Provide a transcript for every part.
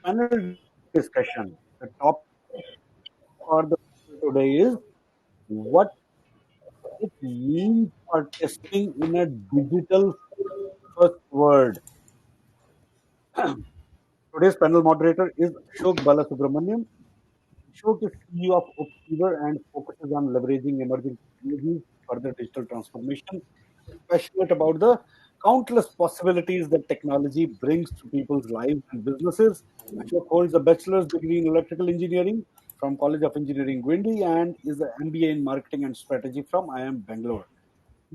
Panel discussion. The topic for the today is what it means for testing in a digital first world. Today's panel moderator is Ashok Balasubramanian. Ashok is CEO of Expleo and focuses on leveraging emerging technologies for the digital transformation. He's passionate about the countless possibilities that technology brings to people's lives and businesses. Ashok holds a bachelor's degree in electrical engineering from College of Engineering Gwindi and is an MBA in marketing and strategy from IIM Bangalore.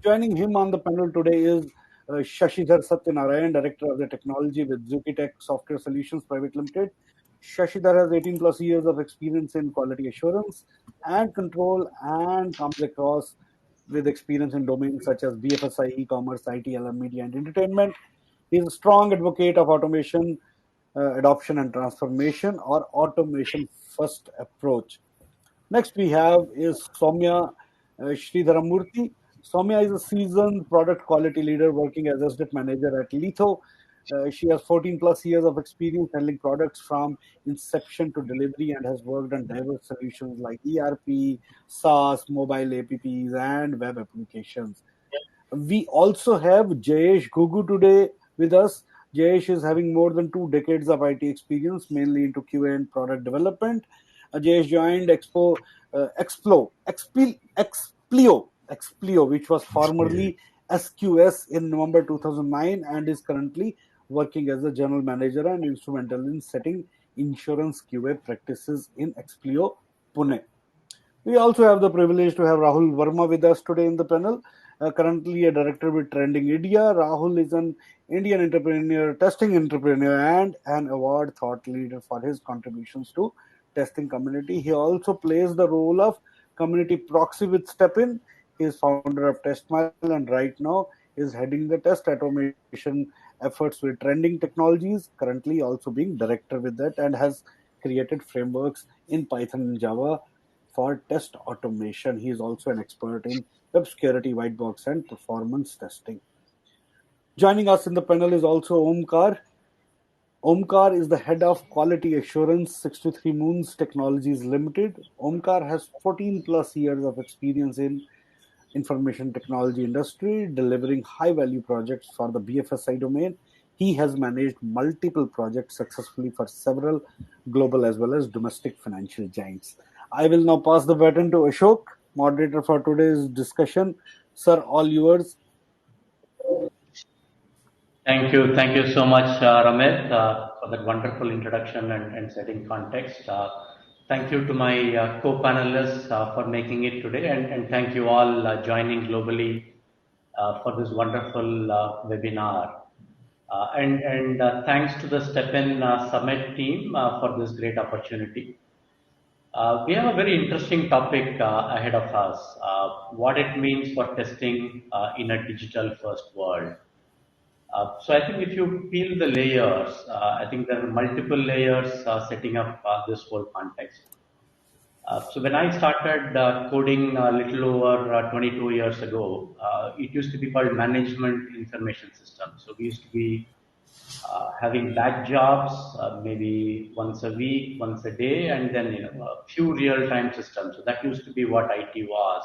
Joining him on the panel today is Shashidhar Sathyanarayan, Director of the Technology with ZuciTech Software Solutions Private Limited. Shashidhar has 18 plus years of experience in quality assurance and control and comes across with experience in domains such as BFSI, e-commerce, ITLM, media and entertainment. He is a strong advocate of automation, adoption and transformation or automation first approach. Next we have is Sowmya Sridharamurthy. Sowmya is a seasoned product quality leader working as SDET manager at Lytho. She has 14 plus years of experience handling products from inception to delivery and has worked on diverse solutions like ERP, SaaS, mobile apps, and web applications. We also have Jayesh Ghughu today with us. Jayesh is having more than 2 decades of IT experience, mainly into QA and product development. Jayesh joined Expleo, which was formerly SQS in November 2009 and is currently working as a general manager and instrumental in setting insurance QA practices in Expleo, Pune. We also have the privilege to have Rahul Verma with us today in the panel. Currently a director with Trendig India. Rahul is an Indian entrepreneur, testing entrepreneur, and an award thought leader for his contributions to testing community. He also plays the role of community proxy with STeP-IN. He is founder of TestMile and right now is heading the test automation efforts with Trendig Technologies, currently also being director with that and has created frameworks in Python and Java for test automation. He is also an expert in web security, white box, and performance testing. Joining us in the panel is also Omkar. Omkar is the head of quality assurance 63 Moons Technologies Limited. Omkar has 14 plus years of experience in information technology industry, delivering high value projects for the BFSI domain. He has managed multiple projects successfully for several global as well as domestic financial giants. I will now pass the baton to Ashok, moderator for today's discussion. Sir, all yours. Thank you so much, Ramit, for that wonderful introduction and setting context. Thank you to my co-panelists for making it today, and thank you all joining globally for this wonderful webinar. And thanks to the STeP-IN Summit team for this great opportunity. We have a very interesting topic ahead of us, what it means for testing in a digital first world. So I think if you peel the layers, I think there are multiple layers setting up this whole context. So when I started coding a little over 22 years ago, it used to be called management information system. So we used to be having batch jobs, maybe once a week, once a day, and then a few real-time systems. So that used to be what IT was.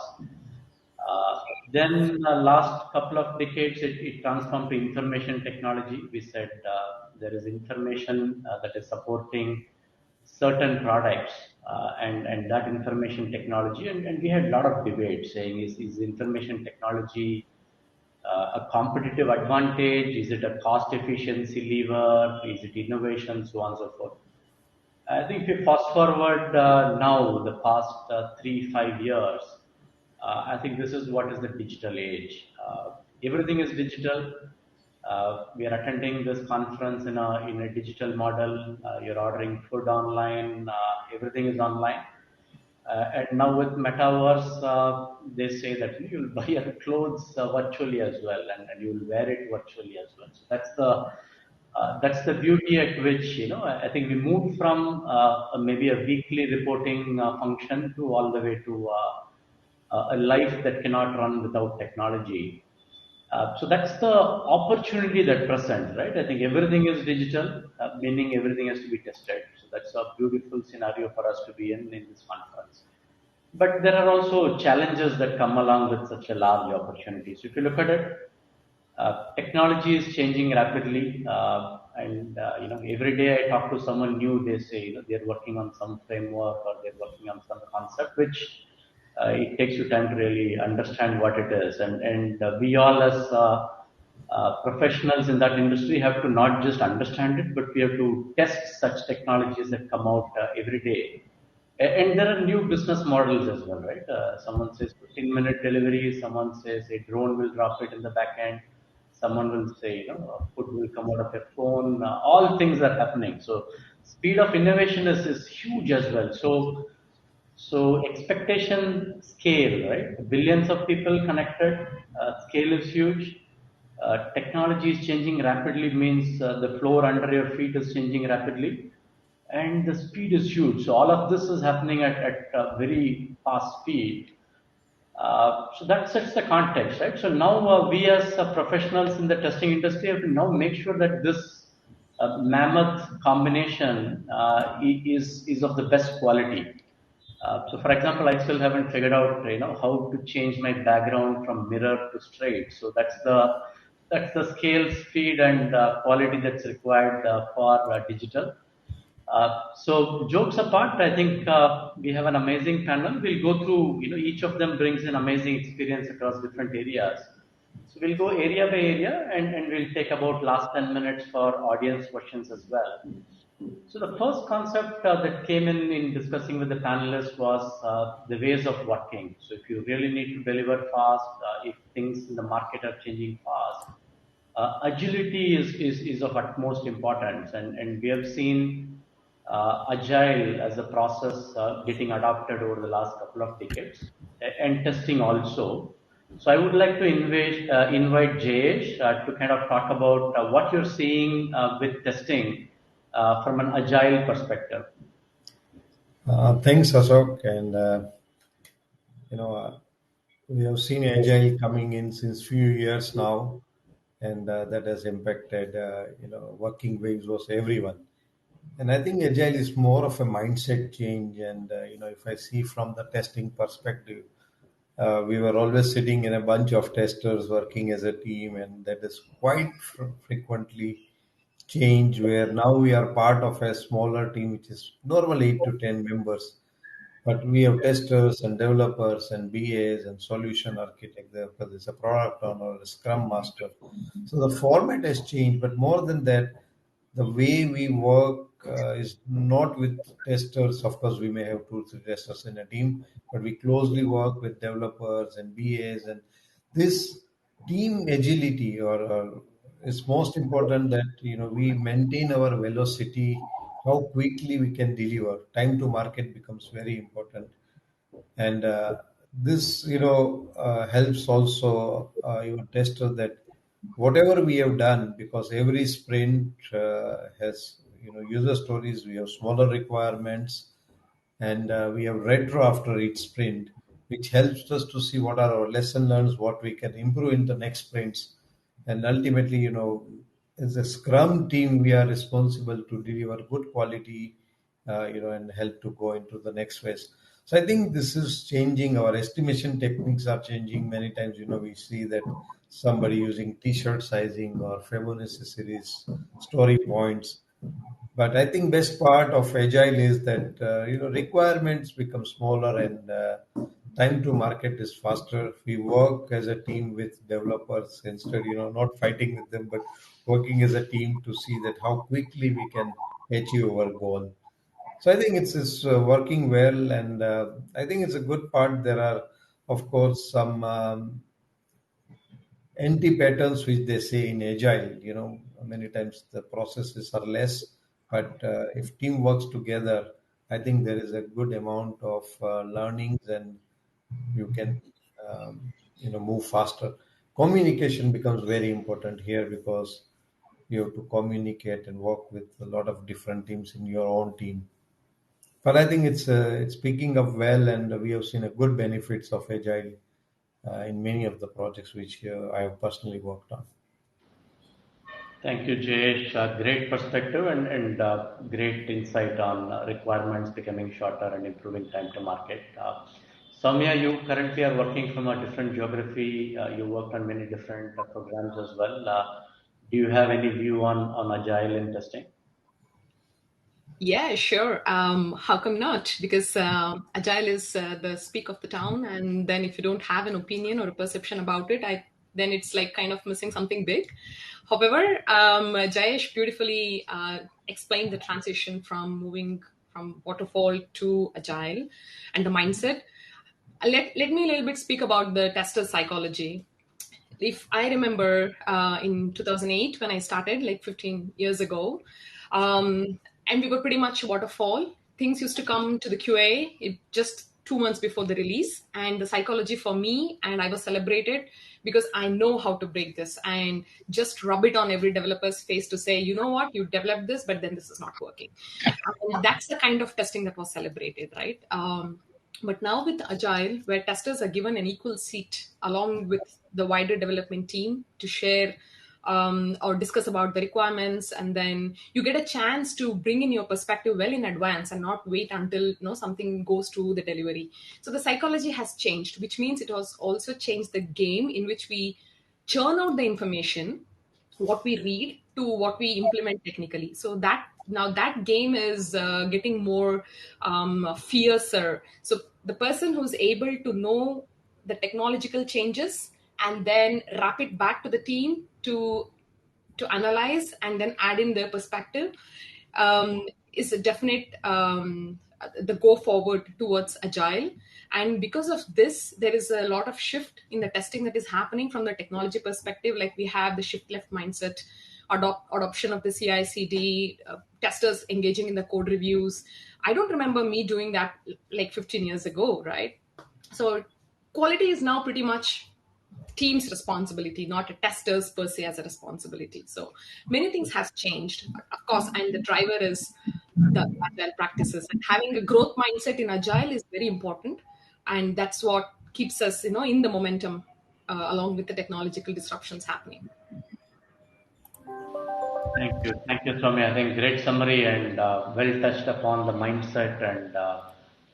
Then last couple of decades, it transformed to information technology. We said there is information that is supporting certain products and that information technology. And we had a lot of debate saying, is information technology a competitive advantage? Is it a cost efficiency lever? Is it innovation? So on and so forth. I think if you fast forward now, the past 3-5 years, I think this is what is the digital age. Everything is digital. We are attending this conference in a digital model. You're ordering food online. Everything is online. And now with metaverse, they say that you'll buy your clothes virtually as well, and you'll wear it virtually as well. So that's the beauty at which I think we moved from maybe a weekly reporting function to all the way to a life that cannot run without technology. So that's the opportunity that presents, right? I think everything is digital, meaning everything has to be tested. So that's a beautiful scenario for us to be in this conference. But there are also challenges that come along with such a large opportunity. So if you look at it, technology is changing rapidly, and every day I talk to someone new. They say they're working on some framework or they're working on some concept, which it takes you time to really understand what it is. And we all as professionals in that industry have to not just understand it, but we have to test such technologies that come out every day. And there are new business models as well, right? Someone says 15-minute delivery, someone says a drone will drop it in the back end, someone will say, food will come out of your phone. All things are happening. So speed of innovation is huge as well. So expectation scale, right? Billions of people connected, scale is huge. Technology is changing rapidly means the floor under your feet is changing rapidly, and the speed is huge. So all of this is happening at a very fast speed. So that sets the context, right? So now we as professionals in the testing industry have to now make sure that this mammoth combination is of the best quality. So, for example, I still haven't figured out, how to change my background from mirror to straight. So that's the scale, speed, and quality that's required for digital. So jokes apart, I think we have an amazing panel. We'll go through, each of them brings an amazing experience across different areas. So we'll go area by area, and we'll take about last 10 minutes for audience questions as well. So the first concept that came in discussing with the panelists was the ways of working. So if you really need to deliver fast, if things in the market are changing fast, agility is of utmost importance, and we have seen agile as a process getting adopted over the last couple of decades, and testing also. So I would like to invite Jayesh to kind of talk about what you're seeing with testing from an agile perspective. Thanks, Ashok. And you know, uh, we have seen agile coming in since few years now, and that has impacted working ways was everyone. And I think agile is more of a mindset change. And if I see from the testing perspective, we were always sitting in a bunch of testers working as a team, and that is quite frequently change where now we are part of a smaller team, which is normally 8 to 10 members, but we have testers and developers and BAs and solution architect there because there's a product owner, a scrum master. So the format has changed, but more than that, the way we work is not with testers. Of course, we may have 2 3 testers in a team, but we closely work with developers and BAs. And this team agility or is most important that we maintain our velocity, how quickly we can deliver. Time to market becomes very important, and this helps also your tester that whatever we have done, because every sprint has user stories, we have smaller requirements, and we have retro after each sprint, which helps us to see what are our lesson learns, what we can improve in the next sprints. And ultimately, as a scrum team, we are responsible to deliver good quality, and help to go into the next phase. So I think this is changing. Our estimation techniques are changing. Many times, we see that somebody using t-shirt sizing or Fibonacci series story points. But I think best part of agile is that requirements become smaller, and time to market is faster. We work as a team with developers instead, not fighting with them, but working as a team to see that how quickly we can achieve our goal. So I think it's working well, and I think it's a good part. There are, of course, some anti-patterns which they say in agile. Many times the processes are less, but if team works together, I think there is a good amount of learnings, and you can move faster. Communication becomes very important here because you have to communicate and work with a lot of different teams in your own team. But I think it's picking up well, and we have seen a good benefits of agile in many of the projects which I have personally worked on. Thank you, Jayesh. Great perspective and great insight on requirements becoming shorter and improving time to market. Sowmya, you currently are working from a different geography. You worked on many different programs as well. Do you have any view on agile in testing? Yeah, sure. How come not? Because agile is the speak of the town, and then if you don't have an opinion or a perception about it, then it's like kind of missing something big. However, Jayesh beautifully explained the transition from moving from waterfall to agile and the mindset. Let me a little bit speak about the tester psychology. If I remember in 2008 when I started, like 15 years ago, and we were pretty much waterfall. Things used to come to the QA just 2 months before the release, and the psychology for me, and I was celebrated because I know how to break this and just rub it on every developer's face to say, you know what, you developed this, but then this is not working. And that's the kind of testing that was celebrated, right? But now with Agile, where testers are given an equal seat along with the wider development team to share or discuss about the requirements, and then you get a chance to bring in your perspective well in advance and not wait until something goes to the delivery. So the psychology has changed, which means it has also changed the game in which we churn out the information, what we read to what we implement technically. So that now that game is getting more fiercer. So the person who's able to know the technological changes and then wrap it back to the team to analyze and then add in their perspective is a definite the go forward towards agile. And because of this, there is a lot of shift in the testing that is happening from the technology perspective. Like we have the shift left mindset, adoption of the CI/CD, testers engaging in the code reviews. I don't remember me doing that like 15 years ago, right? So quality is now pretty much team's responsibility, not a tester's per se as a responsibility. So many things have changed, of course, and the driver is the agile practices. And having a growth mindset in agile is very important, and that's what keeps us, in the momentum along with the technological disruptions happening. Thank you, Swami. I think great summary and well touched upon the mindset and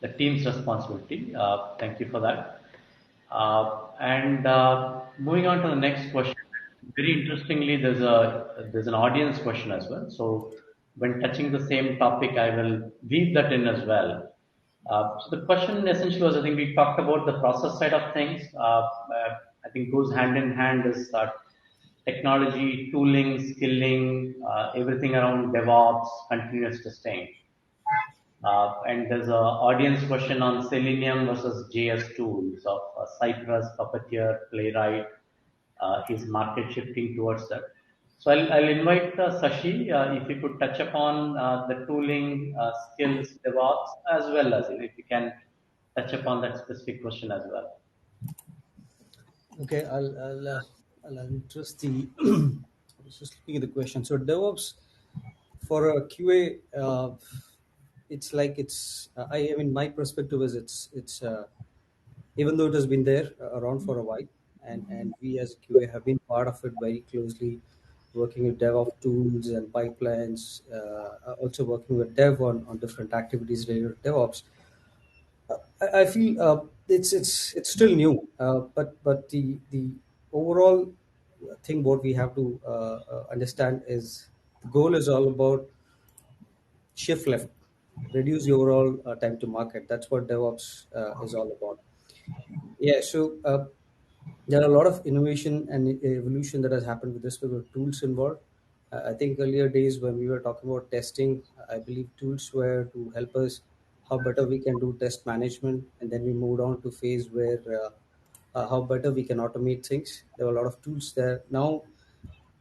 the team's responsibility. Thank you for that. And moving on to the next question. Very interestingly, there's an audience question as well. So when touching the same topic, I will weave that in as well. So the question essentially was, I think we talked about the process side of things. I think goes hand in hand is technology, tooling, skilling, everything around DevOps, continuous testing. And there's an audience question on Selenium versus JS tools of Cypress, Puppeteer, Playwright. Is market shifting towards that? So I'll invite Sashi, if you could touch upon the tooling, skills, DevOps, as well as if you can touch upon that specific question as well. Okay, I'll address the. I was just looking at the question. So DevOps for a QA, I mean, my perspective is it's even though it has been there around for a while, and we as QA have been part of it very closely, working with DevOps tools and pipelines, also working with Dev on different activities related to DevOps. I feel it's still new, but the overall thing what we have to understand is the goal is all about shift left, reduce the overall time to market. That's what DevOps is all about. Yeah, so there are a lot of innovation and evolution that has happened with respect to tools involved. I think earlier days when we were talking about testing, I believe tools were to help us how better we can do test management, and then we moved on to phase where how better we can automate things. There were a lot of tools there. Now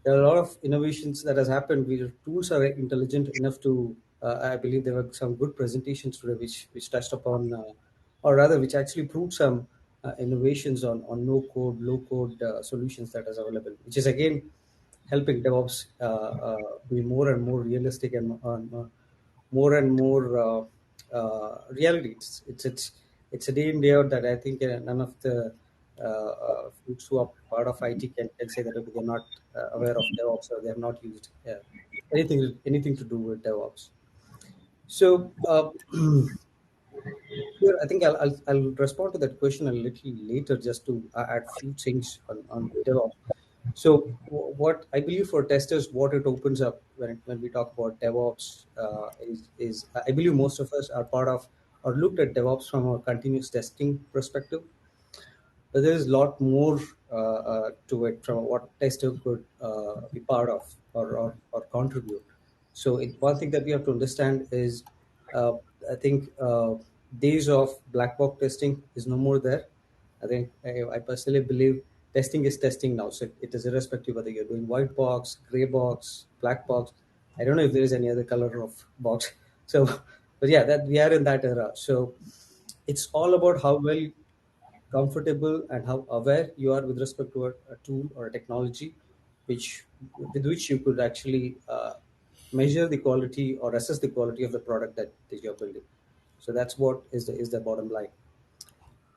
there are a lot of innovations that has happened where tools are intelligent enough to. I believe there were some good presentations today which touched upon, or rather, which actually proved some innovations on no code, low code solutions that is available, which is again helping DevOps be more and more realistic and more and more reality. It's a day in day out that I think none of the folks who are part of IT can say that okay, they're not aware of DevOps or they have not used anything to do with DevOps. So here, I think I'll respond to that question a little later, just to add few things on DevOps. So what I believe for testers, what it opens up when we talk about DevOps is I believe most of us are part of or looked at DevOps from a continuous testing perspective. But there is a lot more to it from what tester could be part of or contribute. So one thing that we have to understand is uh, I think days of black box testing is no more there. I think I personally believe testing is testing now. So it is irrespective whether you're doing white box, gray box, black box. I don't know if there is any other color of box. So, but yeah, that we are in that era. So it's all about how well comfortable and how aware you are with respect to a tool or a technology which with which you could actually measure the quality or assess the quality of the product that you're building. So that's what is the bottom line.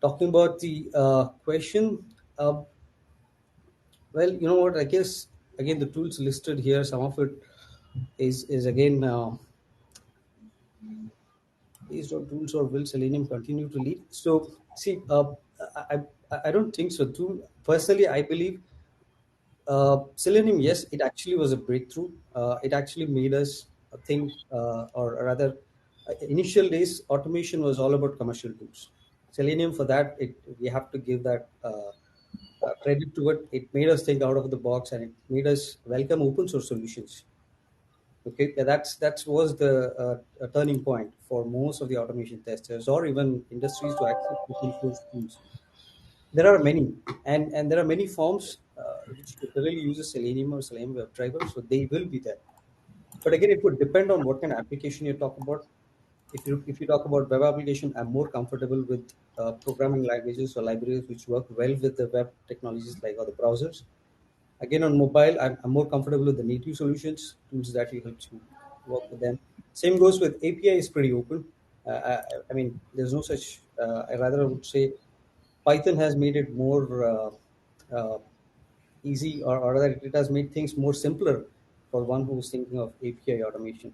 Talking about the question, well, you know what, I guess again the tools listed here, some of it is again based on tools, or will Selenium continue to lead? So see, I don't think so. Tool personally, I believe Selenium, yes, it actually was a breakthrough. It actually made us think, or rather, initial days automation was all about commercial tools. Selenium, for that, we have to give that credit to it. It made us think out of the box, and it made us welcome open source solutions. Okay, yeah, that was the a turning point for most of the automation testers or even industries to accept open source tools. There are many, and there are many forms which literally uses Selenium or Selenium WebDriver, so they will be there. But again, it would depend on what kind of application you talk about. If you talk about web application, I'm more comfortable with programming languages or libraries which work well with the web technologies like or the browsers. Again, on mobile, I'm more comfortable with the native solutions, tools that will help you work with them. Same goes with API is pretty open. I mean, there's no such. I rather would say Python has made it more easy, or rather, it has made things more simpler for one who's thinking of API automation.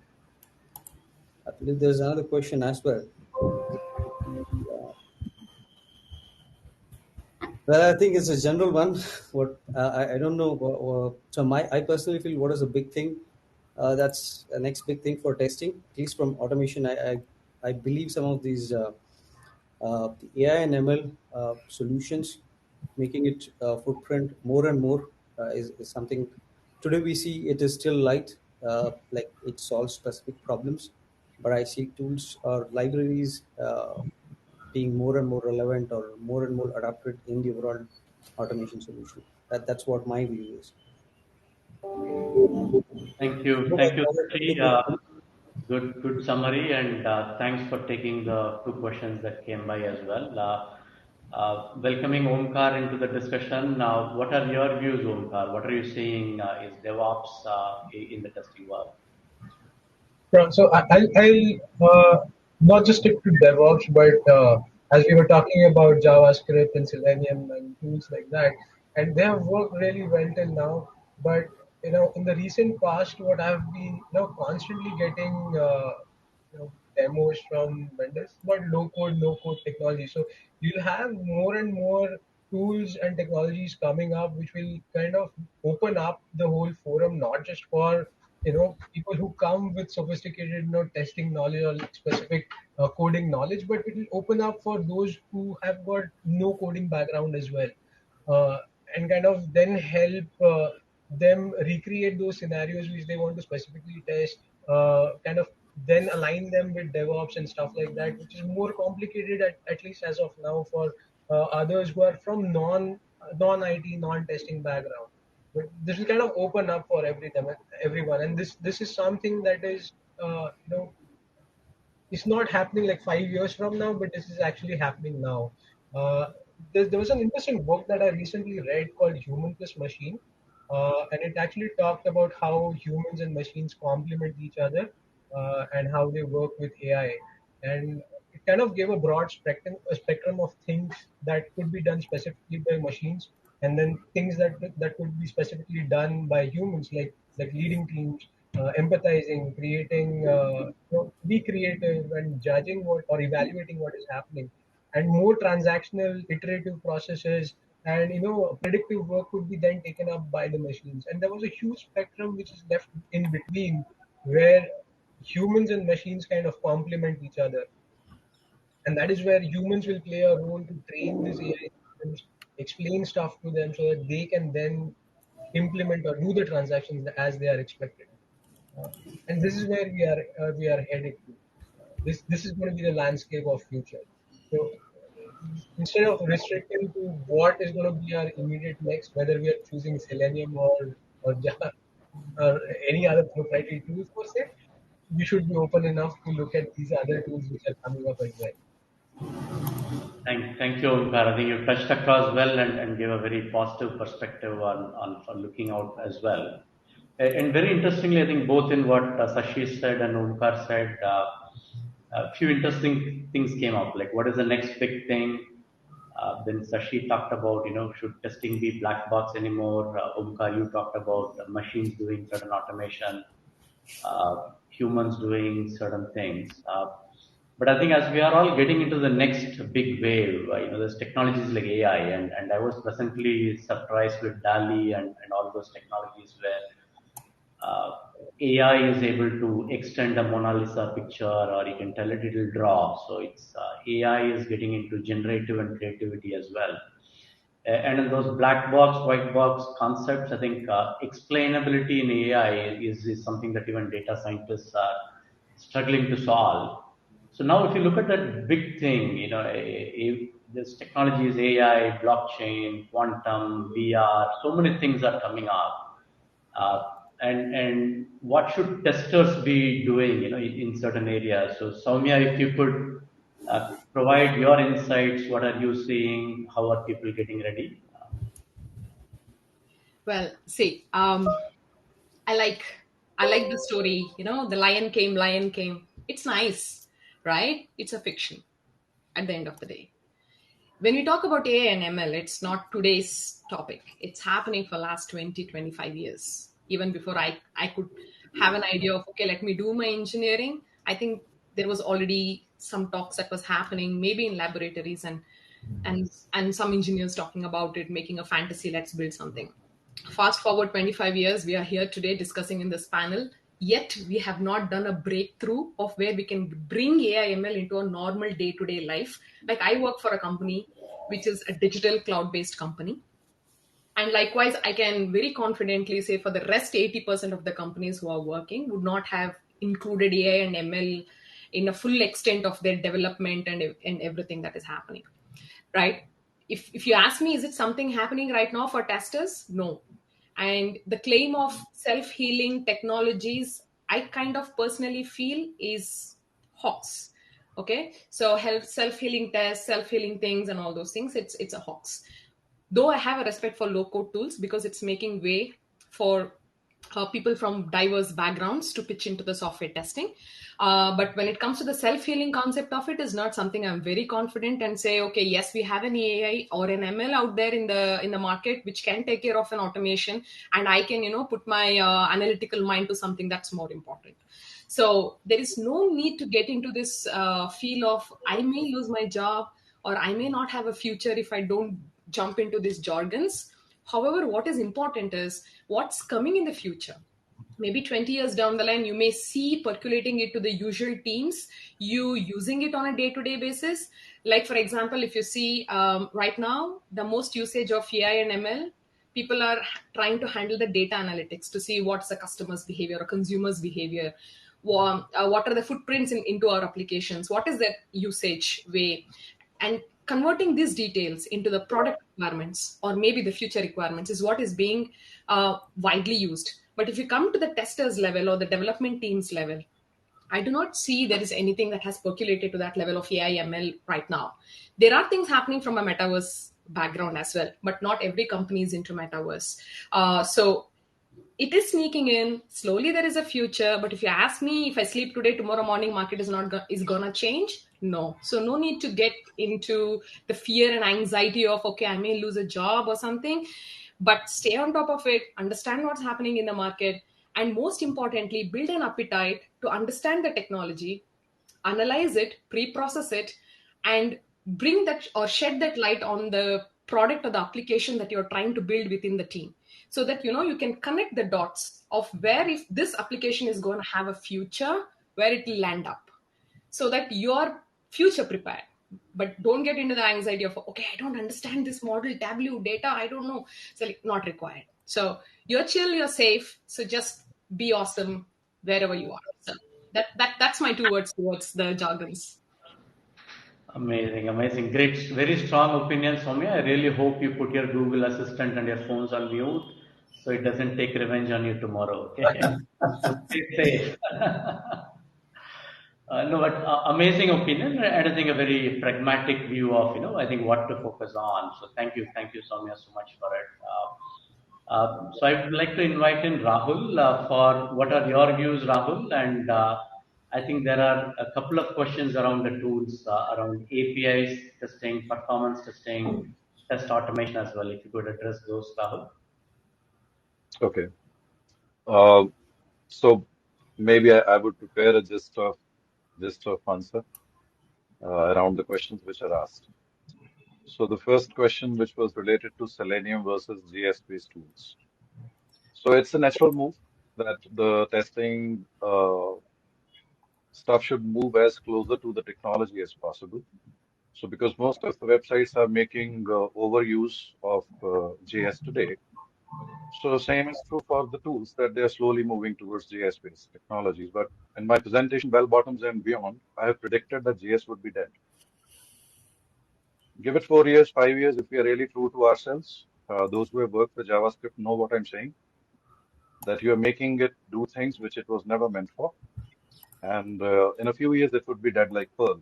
I believe there's another question as well. Uh, Well, I think it's a general one. What I don't know. So I personally feel what is a big thing. That's the next big thing for testing, at least from automation. I believe some of these the AI and ML solutions, making it footprint more and more is something. Today we see it is still light, like it solves specific problems, but I see tools or libraries being more and more relevant or more and more adapted in the overall automation solution. That's what my view is. Thank you. Hope I Thank you, covered Sashi. everything. Good summary, and thanks for taking the two questions that came by as well. Welcoming Omkar into the discussion. What are your views, Omkar? What are you seeing is DevOps in the testing world? Yeah, so I'll not just stick to DevOps, but as we were talking about JavaScript and Selenium and tools like that, and they have worked really well till now. But in the recent past, what I've been constantly getting demos from vendors, but low code, no code technology. So you'll have more and more tools and technologies coming up, which will kind of open up the whole forum, not just for people who come with sophisticated testing knowledge or specific coding knowledge, but it will open up for those who have got no coding background as well, uh, and kind of then help them recreate those scenarios which they want to specifically test, kind of then align them with DevOps and stuff like that, which is more complicated at least as of now for others who are from non IT, non testing background. But this will kind of open up for everyone, and this is something that is it's not happening like 5 years from now, but this is actually happening now. Uh, there was an interesting book that I recently read called Human plus Machine, and it actually talked about how humans and machines complement each other, and how they work with AI. And it kind of gave a broad spectrum of things that could be done specifically by machines, and then things that could be specifically done by humans, like leading teams, empathizing, creating, be creative and judging what or evaluating what is happening, and more transactional, iterative processes, and predictive work could be then taken up by the machines. And there was a huge spectrum which is left in between, where humans and machines kind of complement each other, and that is where humans will play a role to train these AI systems, explain stuff to them so that they can then implement or do the transactions as they are expected. Uh, and this is where we are headed to. This is going to be the landscape of future. So instead of restricting to what is going to be our immediate next, whether we are choosing Selenium or Java or any other proprietary tools per se, we should be open enough to look at these other tools which are coming up as well. Thank you, Omkar. I think you touched across well and gave a very positive perspective on for looking out as well. And very interestingly, I think both in what Sashi said and Omkar said, a few interesting things came up. Like, what is the next big thing? Then Sashi talked about, should testing be black box anymore? Omkar, you talked about machines doing certain automation, humans doing certain things. But I think as we are all getting into the next big wave, there's technologies like AI, and I was pleasantly surprised with DALI and all those technologies where AI is able to extend a Mona Lisa picture, or you can tell it'll draw. So it's AI is getting into generative and creativity as well. And in those black box, white box concepts, I think explainability in AI is something that even data scientists are struggling to solve. So now, if you look at that big thing, this technology is AI, blockchain, quantum, VR, so many things are coming up. And what should testers be doing, in certain areas? So, Sowmya, if you could provide your insights, what are you seeing? How are people getting ready? Well, see, I like the story. The lion came, lion came. It's nice, right? It's a fiction at the end of the day. When we talk about AI and ML, it's not today's topic. It's happening for last 20, 25 years. Even before I could have an idea of, okay, let me do my engineering, I think there was already some talks that was happening, maybe in laboratories and some engineers talking about it, making a fantasy, let's build something. Fast forward 25 years, we are here today discussing in this panel, yet we have not done a breakthrough of where we can bring AI ML into a normal day-to-day life. Like, I work for a company which is a digital cloud-based company. And likewise, I can very confidently say for the rest 80% of the companies who are working would not have included AI and ML in a full extent of their development and everything that is happening, right? If you ask me, is it something happening right now for testers? No. And the claim of self-healing technologies, I kind of personally feel is hoax. Okay, so self-healing tests, self-healing things, and all those things, it's a hoax. Though I have a respect for low-code tools because it's making way for people from diverse backgrounds to pitch into the software testing. But when it comes to the self-healing concept of it, is not something I'm very confident and say, okay, yes, we have an AI or an ML out there in the market which can take care of an automation, and I can put my analytical mind to something that's more important. So there is no need to get into this feel of I may lose my job or I may not have a future if I don't jump into these jargons. However, what is important is what's coming in the future. Maybe 20 years down the line, you may see percolating it to the usual teams, you using it on a day-to-day basis. Like, for example, if you see right now, the most usage of AI and ML, people are trying to handle the data analytics to see what's the customer's behavior or consumer's behavior. What are the footprints into our applications? What is that usage way? And converting these details into the product requirements or maybe the future requirements is what is being widely used. But if you come to the testers level or the development teams level, I do not see there is anything that has percolated to that level of AI ML right now. There are things happening from a metaverse background as well, but not every company is into metaverse. So it is sneaking in slowly. There is a future, but if you ask me, if I sleep today, tomorrow morning market is gonna change. No. So no need to get into the fear and anxiety of, okay, I may lose a job or something, but stay on top of it, understand what's happening in the market, and most importantly, build an appetite to understand the technology, analyze it, pre-process it, and bring that or shed that light on the product or the application that you're trying to build within the team, so that you can connect the dots of where, if this application is going to have a future, where it will land up, so that you're future prepared. But don't get into the anxiety of, okay, I don't understand this model, tableau data, I don't know. So like, not required. So you're chill, you're safe, so just be awesome wherever you are. So that's my 2 words towards the jargons. Amazing, amazing. Great, very strong opinion, Sowmya. I really hope you put your Google Assistant and your phones on mute so it doesn't take revenge on you tomorrow. Okay. So stay safe. No, but amazing opinion, and I think a very pragmatic view of I think what to focus on. So thank you, Soumya, so much for it. So I would like to invite in Rahul for what are your views, Rahul, and I think there are a couple of questions around the tools, around APIs testing, performance testing, test automation as well. If you could address those, Rahul. Okay. Um, so maybe I would prepare a gist of answer around the questions which are asked. So the first question, which was related to Selenium versus JS-based tools. So it's a natural move that the testing stuff should move as closer to the technology as possible. So because most of the websites are making overuse of JS today, so same is true for the tools that they're slowly moving towards JS-based technologies. But in my presentation, bell bottoms and beyond, I have predicted that JS would be dead. Give it 4 years, 5 years, if we are really true to ourselves. Those who have worked with JavaScript know what I'm saying, that you are making it do things which it was never meant for. And in a few years, it would be dead like Perl.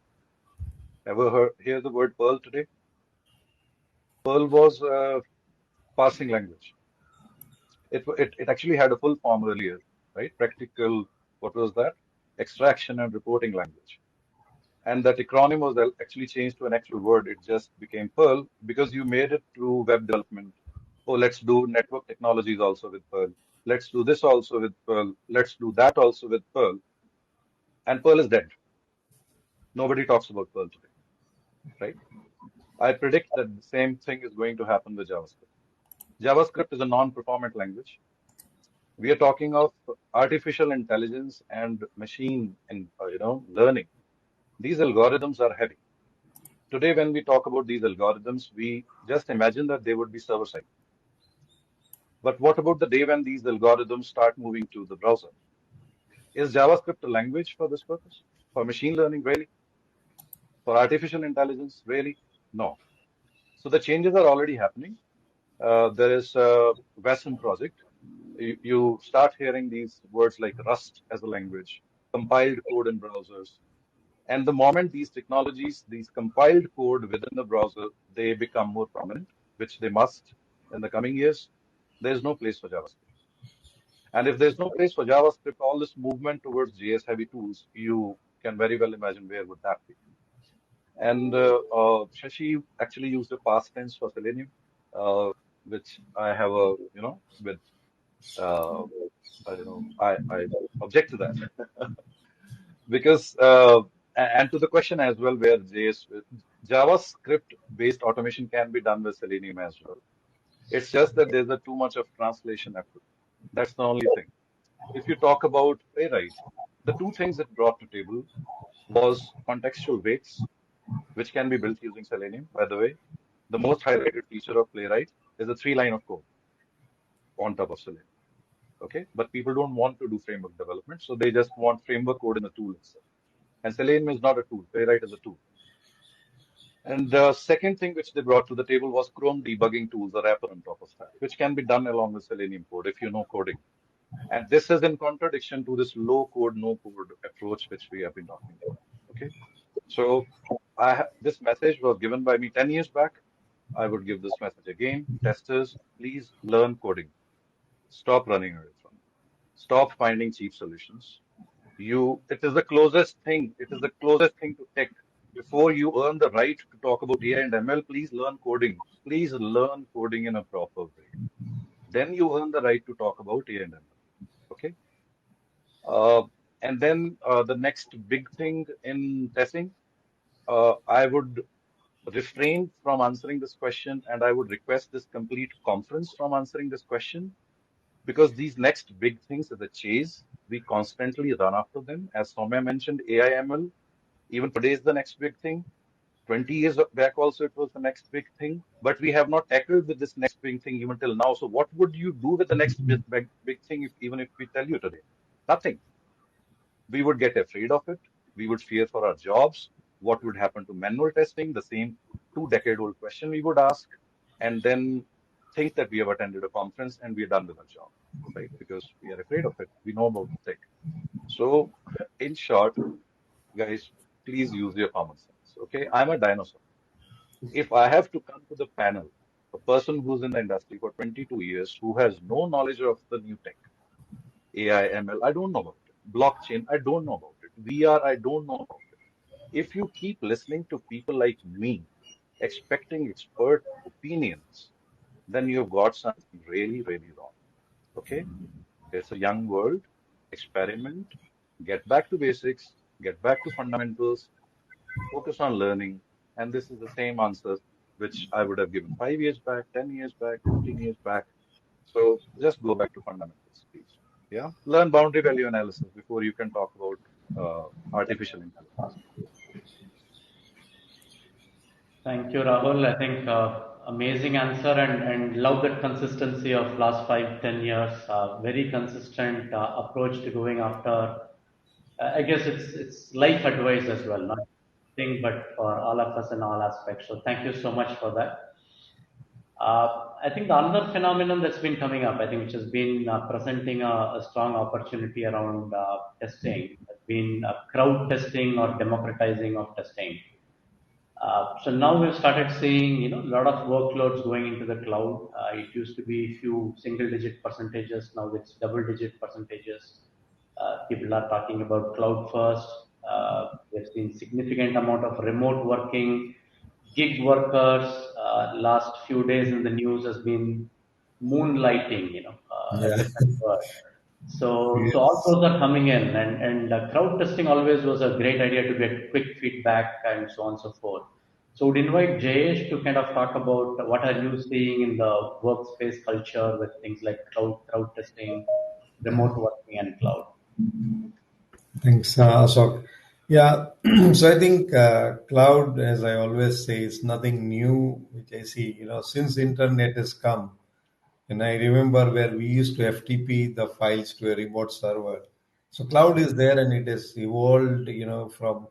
Hear the word Perl today? Perl was a parsing language. It actually had a full form earlier, right? Practical, what was that? Extraction and reporting language. And that acronym was actually changed to an actual word. It just became Perl because you made it through web development. Oh, let's do network technologies also with Perl. Let's do this also with Perl. Let's do that also with Perl. And Perl is dead. Nobody talks about Perl today, right? I predict that the same thing is going to happen with JavaScript. JavaScript is a non-performant language. We are talking of artificial intelligence and machine and learning. These algorithms are heavy. Today, when we talk about these algorithms, we just imagine that they would be server-side. But what about the day when these algorithms start moving to the browser? Is JavaScript a language for this purpose? For machine learning, really? For artificial intelligence, really? No. So the changes are already happening. There is a Western project. You start hearing these words like Rust as a language, compiled code in browsers. And the moment these technologies, these compiled code within the browser, they become more prominent, which they must in the coming years, there's no place for JavaScript. And if there's no place for JavaScript, all this movement towards JS-heavy tools, you can very well imagine where would that be. And Shashi actually used the past tense for Selenium, which I have with I object to that because and to the question as well, where JavaScript-based automation can be done with Selenium as well. It's just that there's a too much of translation effort. That's the only thing. If you talk about Playwright, the two things it brought to table was contextual weights, which can be built using Selenium. By the way, the most highlighted feature of Playwright is a 3 line of code on top of Selenium. Okay, but people don't want to do framework development, so they just want framework code in the tool itself. And Selenium is not a tool. Playwright is a tool. And the second thing which they brought to the table was Chrome debugging tools, a wrapper on top of that, which can be done along with Selenium code if you know coding. And this is in contradiction to this low code, no code approach which we have been talking about. Okay, so this message was given by me 10 years back. I would give this message again. Testers, please learn coding. Stop running away from it. Stop finding cheap solutions. It is the closest thing. It is the closest thing to tech before you earn the right to talk about AI and ML, please learn coding. Please learn coding in a proper way. Then you earn the right to talk about AI and ML. Okay. Uh, and then the next big thing in testing, I would refrain from answering this question, and I would request this complete conference from answering this question, because these next big things are the chase. We constantly run after them. As Sowmya mentioned, AI ML, even today is the next big thing. 20 years back also it was the next big thing, but we have not tackled with this next big thing even till now. So what would you do with the next big thing even if we tell you today? Nothing. We would get afraid of it. We would fear for our jobs. What would happen to manual testing? The same 2-decade-old question we would ask, and then think that we have attended a conference and we're done with our job, right? Because we are afraid of it. We know about the tech. So, in short, guys, please use your common sense. Okay, I'm a dinosaur. If I have to come to the panel, a person who's in the industry for 22 years, who has no knowledge of the new tech, AI, ML, I don't know about it. Blockchain, I don't know about it. VR, I don't know about it. If you keep listening to people like me, expecting expert opinions, then you've got something really, really wrong. Okay? It's a young world. Experiment. Get back to basics. Get back to fundamentals. Focus on learning. And this is the same answer which I would have given 5 years back, 10 years back, 15 years back. So just go back to fundamentals, please. Yeah. Learn boundary value analysis before you can talk about artificial intelligence. Thank you, Rahul. I think amazing answer, and love that consistency of last 5, 10 years. Very consistent approach to going after. I guess it's life advice as well, not thing, but for all of us in all aspects. So thank you so much for that. I think the another phenomenon that's been coming up, I think, which has been presenting a strong opportunity around testing, has been crowd testing or democratizing of testing. So now we've started seeing, a lot of workloads going into the cloud. It used to be few single-digit percentages. Now it's double-digit percentages. People are talking about cloud first. There's been significant amount of remote working, gig workers. Last few days in the news has been moonlighting, a Yeah. different word. So all Yes. those are coming in, and crowd testing always was a great idea to get quick feedback and so on and so forth. So would invite Jayesh to kind of talk about what are you seeing in the workspace culture with things like crowd testing, remote working, and cloud. Thanks, Ashok. Yeah, so I think cloud, as I always say, is nothing new, which I see, since internet has come. And I remember where we used to FTP the files to a remote server. So cloud is there and it has evolved, from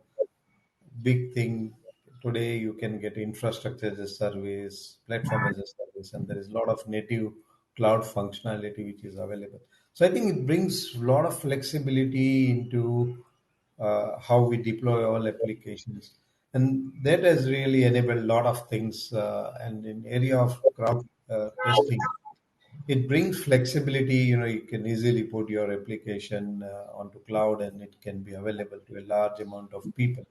big thing. Today you can get infrastructure as a service, platform as a service, and there is a lot of native cloud functionality which is available. So I think it brings a lot of flexibility into how we deploy all applications, and that has really enabled a lot of things. And in area of crowd testing, it brings flexibility. You can easily put your application onto cloud, and it can be available to a large amount of people.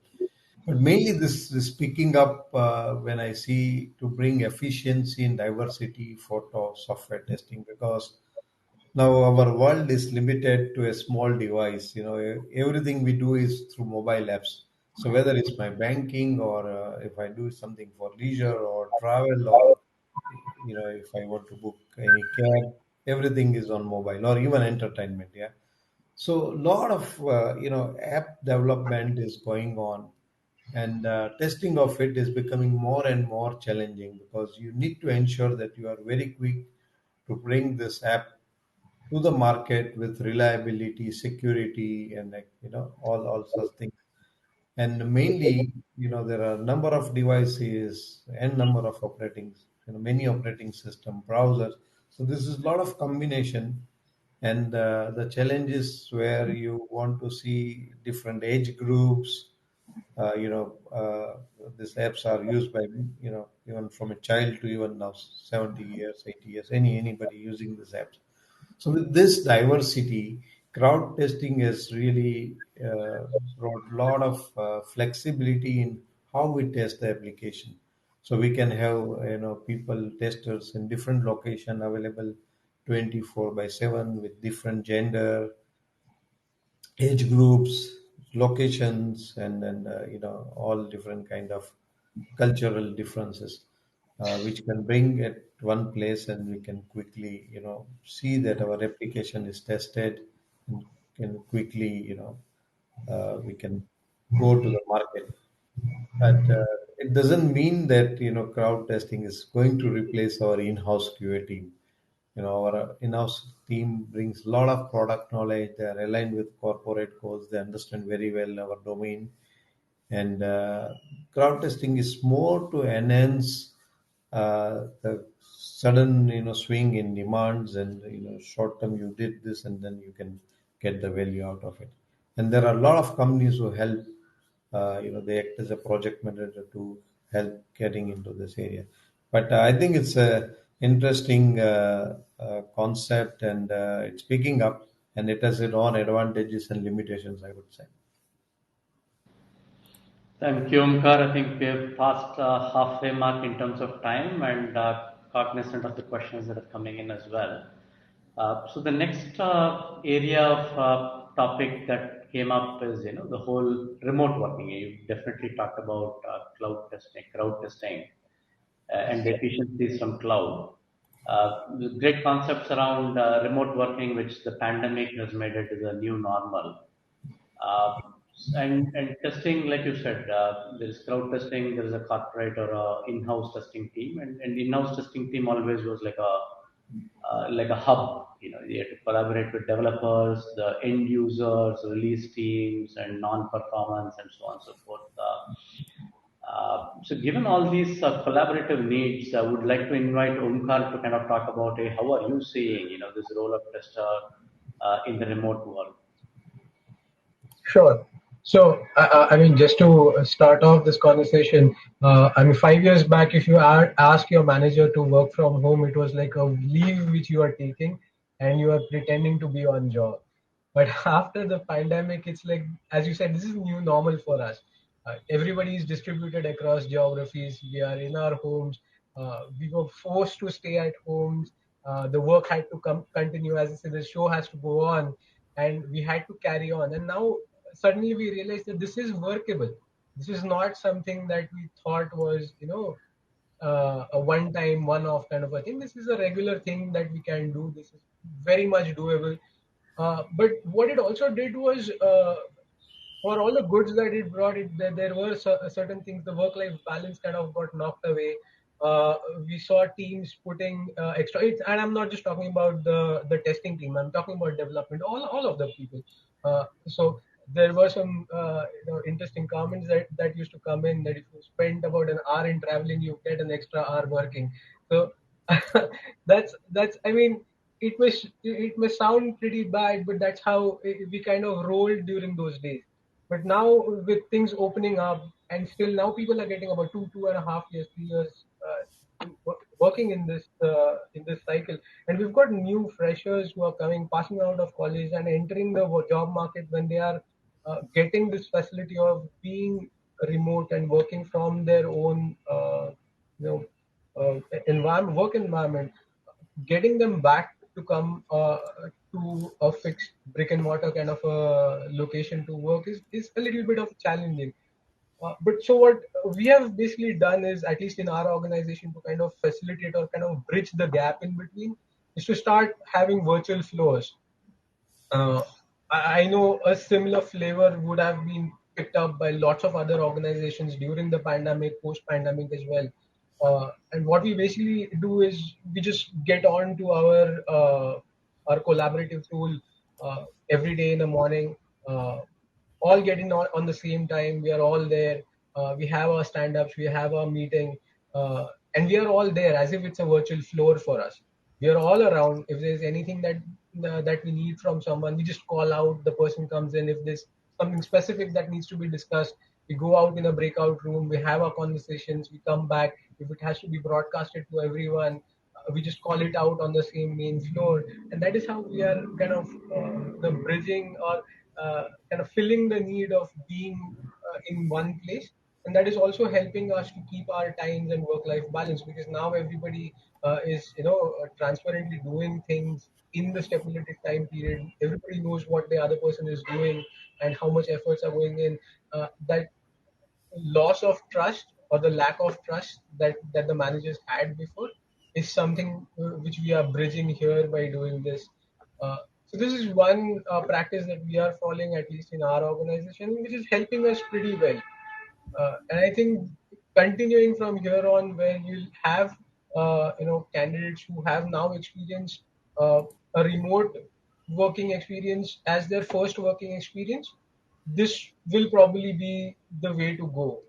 But mainly this picking up when I see to bring efficiency and diversity for software testing, because now our world is limited to a small device. Everything we do is through mobile apps. So whether it's my banking or if I do something for leisure or travel, or if I want to book any cab, everything is on mobile, or even entertainment. Yeah. So a lot of app development is going on, and testing of it is becoming more and more challenging, because you need to ensure that you are very quick to bring this app to the market with reliability, security, and all such things. And mainly, there are a number of devices and number of many operating system browsers. So this is a lot of combination, and the challenges where you want to see different age groups. These apps are used by even from a child to even now 70 years, 80 years, anybody using these apps. So with this diversity, crowd testing has really brought a lot of flexibility in how we test the application. So we can have people testers in different location available 24/7 with different gender, age groups, locations, and all different kind of cultural differences, which can bring at one place, and we can quickly see that our application is tested and can quickly we can go to the market. But it doesn't mean that crowd testing is going to replace our in-house QA team. Our in-house team brings a lot of product knowledge. They are aligned with corporate goals. They understand very well our domain. And crowd testing is more to enhance the sudden swing in demands, and short term you did this and then you can get the value out of it. And there are a lot of companies who help. They act as a project manager to help getting into this area. But I think it's a interesting concept, and it's picking up, and it has its own advantages and limitations, I would say. Thank you, Omkar. I think we have passed halfway mark in terms of time, and cognizant of the questions that are coming in as well. So the next area of topic that came up is the whole remote working. You definitely talked about crowd testing, and the efficiencies from cloud. The great concepts around remote working, which the pandemic has made it is a new normal. Uh, and testing, like you said, there is crowd testing, there is a corporate or a in-house testing team, and in-house testing team always was like a hub. You have to collaborate with developers, the end users, release teams, and non-performance, and so on and so forth. So given all these collaborative needs, I would like to invite Omkar to kind of talk about how are you seeing this role of tester in the remote world. Sure. So, I mean, just to start off this conversation, I mean, 5 years back, if you ask your manager to work from home, it was like a leave which you are taking and you are pretending to be on job. But after the pandemic, it's like, as you said, this is new normal for us. Everybody is distributed across geographies. We are in our homes. We were forced to stay at homes. The work had to continue. As I said, the show has to go on, and we had to carry on. And now suddenly we realized that this is workable. This is not something that we thought was, a one-time, one-off kind of a thing. This is a regular thing that we can do. This is very much doable. But what it also did was, for all the goods that it brought, there were certain things. The work-life balance kind of got knocked away. We saw teams putting extra. And I'm not just talking about the testing team. I'm talking about development. All of the people. So there were some interesting comments that used to come in that if you spend about an hour in traveling, you get an extra hour working. So that's I mean, it may sound pretty bad, but that's how we kind of rolled during those days. But now with things opening up, and still now people are getting about 2.5 years, 3 years working in this cycle, and we've got new freshers who are coming, passing out of college, and entering the job market when they are getting this facility of being remote and working from their own you know work environment. Getting them back to come to a fixed brick and mortar kind of a location to work is a little bit of challenging. But so what we have basically done is, at least in our organization, to kind of facilitate or kind of bridge the gap in between, is to start having virtual floors. Uh, I know a similar flavor would have been picked up by lots of other organizations during the pandemic, post-pandemic as well. And what we basically do is we just get on to our collaborative tool every day in the morning, uh, all getting on the same time. We are all there. We have our stand-ups, we have our meeting, and we are all there as if it's a virtual floor for us. We are all around. If there's anything that we need from someone, we just call out. The person comes in. If there's something specific that needs to be discussed, we go out in a breakout room. We have our conversations. We come back. If it has to be broadcasted to everyone, we just call it out on the same main floor, and that is how we are kind of the bridging or kind of filling the need of being in one place. and that is also helping us to keep our times and work-life balance, because now everybody is transparently doing things in the stipulated time period. Everybody knows what the other person is doing and how much efforts are going in. That loss of trust or the lack of trust that the managers had before is something which we are bridging here by doing this. So this is one practice that we are following, at least in our organization, which is helping us pretty well. And I think continuing from here on, where you'll have candidates who have now experienced a remote working experience as their first working experience, this will probably be the way to go.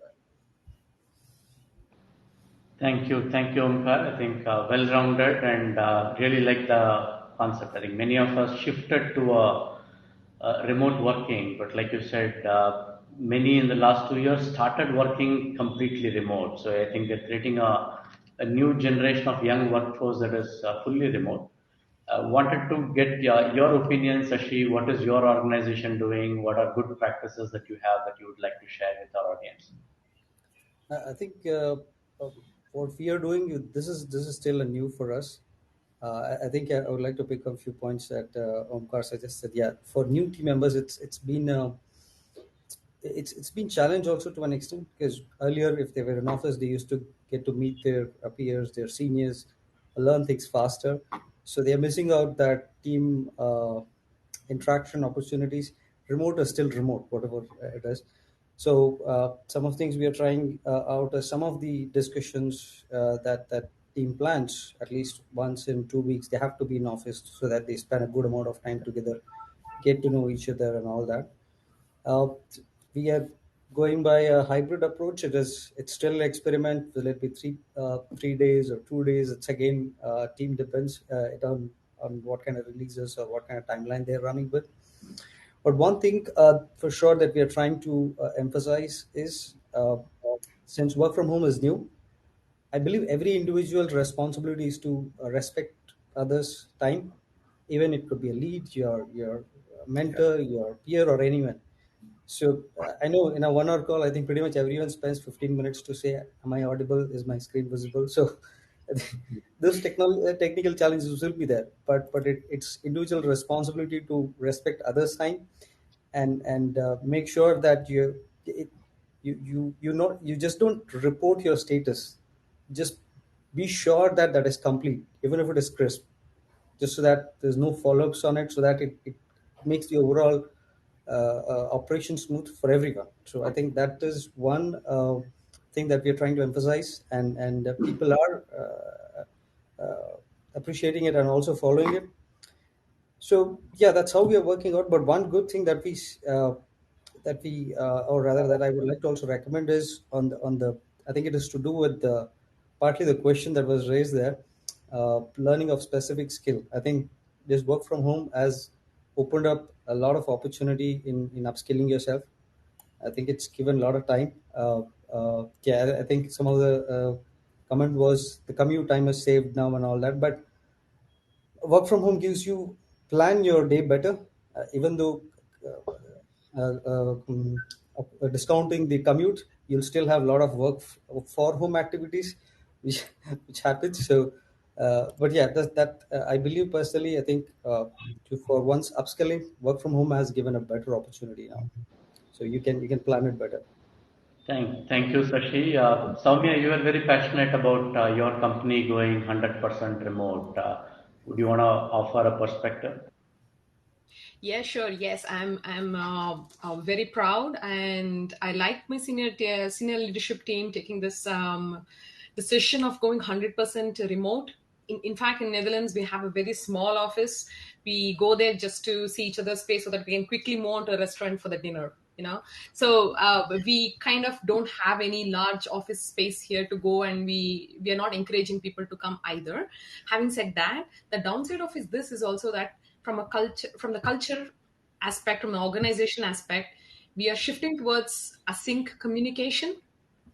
Thank you, Omkar. I think well-rounded and really like the concept. I think many of us shifted to remote working, but like you said, many in the last 2 years started working completely remote. So I think they're creating a new generation of young workforce that is fully remote. Wanted to get your opinion, Sashi. What is your organization doing? What are good practices that you have that you would like to share with our audience? I think uh, what we are doing, this is still a new for us. I think I would like to pick up a few points that Omkar suggested. Yeah, for new team members, it's been challenged also to an extent, because earlier, if they were in office, they used to get to meet their peers, their seniors, learn things faster. So they are missing out that team interaction opportunities. Remote is still remote, whatever it is. So some of things we are trying out as some of the discussions that team plans, at least once in 2 weeks, they have to be in office so that they spend a good amount of time together, get to know each other and all that. uh, we are going by a hybrid approach. It's still an experiment. Will it be 3 days or 2 days? It's again team depends it on what kind of releases or what kind of timeline they're running with. But one thing for sure that we are trying to emphasize is, since work from home is new, I believe every individual responsibility is to respect others' time. Even it could be a lead, your mentor, your peer, or anyone. So I know in a 1 hour call, I think pretty much everyone spends 15 minutes to say, "Am I audible? Is my screen visible?" So those technical challenges will be there, but it's individual responsibility to respect others' time, and make sure that you just don't report your status. Just be sure that that is complete, even if it is crisp, just so that there's no follow-ups on it, so that it makes the overall operation smooth for everyone. So I think that is one thing that we are trying to emphasize, and people are appreciating it and also following it. So yeah, that's how we are working out. But one good thing or rather that I would like to also recommend is on the I think it is to do with the partly the question that was raised there, learning of specific skill. I think this work from home has opened up a lot of opportunity in upskilling yourself. I think it's given a lot of time. Yeah, I think some of the comment was the commute time is saved now and all that, but work from home gives you plan your day better, even though discounting the commute, you'll still have a lot of work for home activities, which which happens. So but yeah, that I believe personally, I think for once upskilling, work from home has given a better opportunity now, so you can plan it better. Thank you, Sashi. Soumya, you are very passionate about your company going 100% remote. Would you want to offer a perspective? Yeah, sure. Yes, I'm very proud, and I like my senior leadership team taking this decision of going 100% remote. In fact, in Netherlands, we have a very small office. We go there just to see each other's face so that we can quickly move on to a restaurant for the dinner. So we kind of don't have any large office space here to go, and we are not encouraging people to come either. Having said that, the downside of this is also that from the culture aspect, from the organization aspect, we are shifting towards async communication,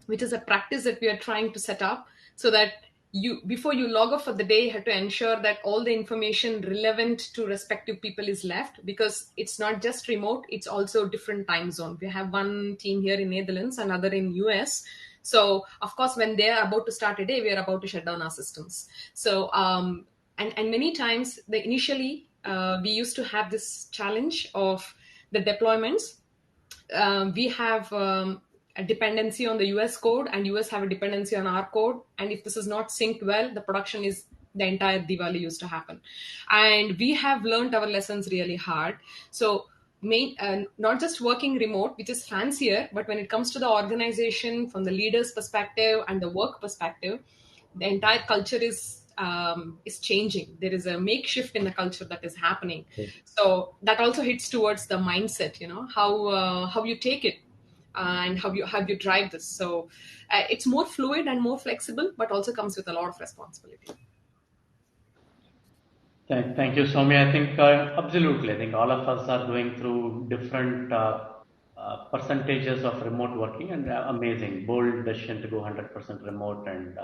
which is a practice that we are trying to set up so that you, before you log off for the day, you have to ensure that all the information relevant to respective people is left, because it's not just remote, it's also different time zone. We have one team here in Netherlands, another in US. So of course, when they're about to start a day, we are about to shut down our systems. So and many times, initially we used to have this challenge of the deployments. We have a dependency on the US code, and US have a dependency on our code. And if this is not synced well, the production is the entire Diwali used to happen. And we have learned our lessons really hard. So not just working remote, which is fancier, but when it comes to the organization from the leader's perspective and the work perspective, the entire culture is changing. There is a makeshift in the culture that is happening. So that also hits towards the mindset, how you take it, and how you drive this. So it's more fluid and more flexible, but also comes with a lot of responsibility. Thank you, Sowmya. I think absolutely. I think all of us are going through different percentages of remote working, and amazing, bold decision to go 100% remote, and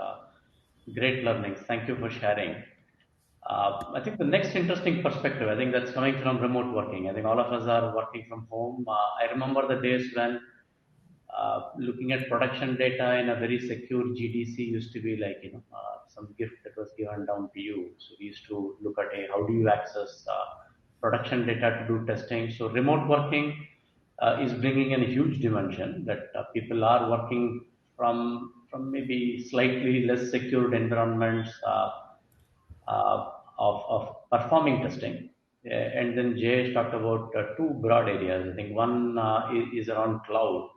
great learnings. Thank you for sharing. I think the next interesting perspective, I think that's coming from remote working. I think all of us are working from home. I remember the days when looking at production data in a very secure GDC used to be like, some gift that was given down to you. So we used to look at, hey, how do you access production data to do testing? So remote working is bringing in a huge dimension that people are working from maybe slightly less secured environments of performing testing. And then Jayesh talked about two broad areas. I think one is around cloud.